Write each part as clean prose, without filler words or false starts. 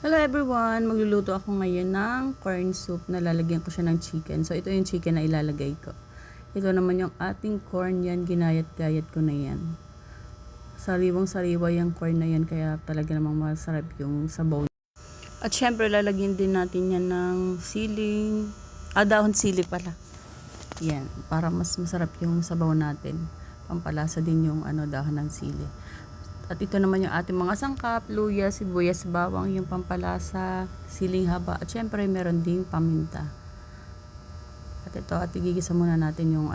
Hello everyone! Magluluto ako ngayon ng corn soup na lalagyan ko siya ng chicken. So ito yung chicken na ilalagay ko. Ito naman yung ating corn yan, ginayat-gayat ko na yan. Sariwang-sariwa yung corn na yan kaya talaga namang masarap yung sabaw. At syempre lalagyan din natin yan ng siling, dahon sili pala. Yan, para mas masarap yung sabaw natin. Pampalasa din yung dahon ng sili. At ito naman yung ating mga sangkap, luya, sibuyas, bawang, yung pampalasa, siling haba, at syempre meron ding paminta. At ito, at igigisa muna natin yung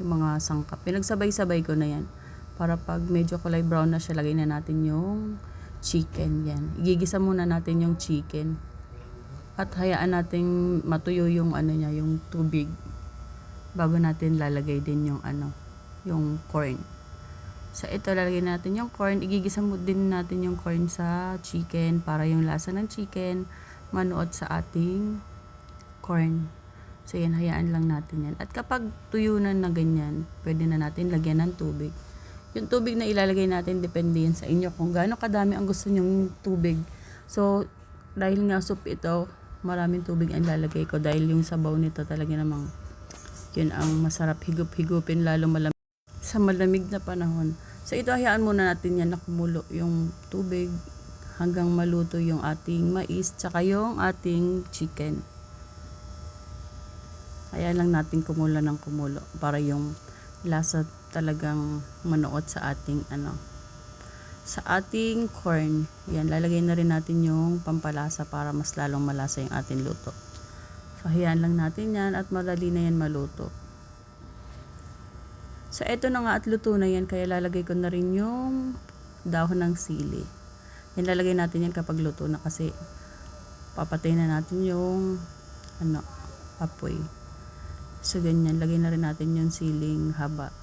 yung mga sangkap. Pinagsabay-sabay ko na yan. Para pag medyo kulay brown na siya, lagay na natin yung chicken. Yan. Igigisa muna natin yung chicken. At hayaan nating matuyo yung niya, yung tubig. Bago natin lalagay din yung yung corn. So ito lalagay natin yung corn, igigisa mo din natin yung corn sa chicken para yung lasa ng chicken manuot sa ating corn. So yan, hayaan lang natin yan. At kapag tuyo na ganyan, pwede na natin lagyan ng tubig. Yung tubig na ilalagay natin, depende yan sa inyo kung gaano kadami ang gusto nyong tubig. So dahil nga soup ito, maraming tubig ang lalagay ko dahil yung sabaw nito talaga namang yun ang masarap higup-higupin lalo sa malamig na panahon. So ito, hayaan muna natin yan na kumulo yung tubig hanggang maluto yung ating mais tsaka yung ating chicken. Hayaan lang natin kumulo ng kumulo para yung lasa talagang manuot sa ating sa ating corn. Yan, lalagay na rin natin yung pampalasa para mas lalong malasa yung ating luto. So hayaan lang natin yan at madali na yan maluto. So, eto na nga at luto na yan, kaya lalagay ko na rin yung dahon ng sili. Yan, lalagay natin yan kapag luto na kasi papatay na natin yung apoy. So, ganyan, lagay na rin natin yung siling haba.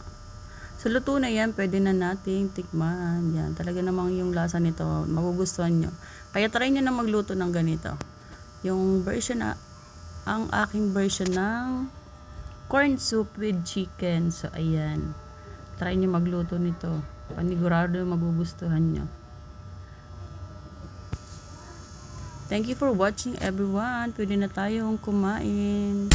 So, luto na yan, pwede na nating tikman. Yan, talaga namang yung lasa nito, magugustuhan nyo. Kaya try nyo na magluto ng ganito. Yung version ang aking version ng corn soup with chicken. So, ayan. Try nyo magluto nito. Panigurado magugustuhan nyo. Thank you for watching everyone. Pwede na tayong kumain.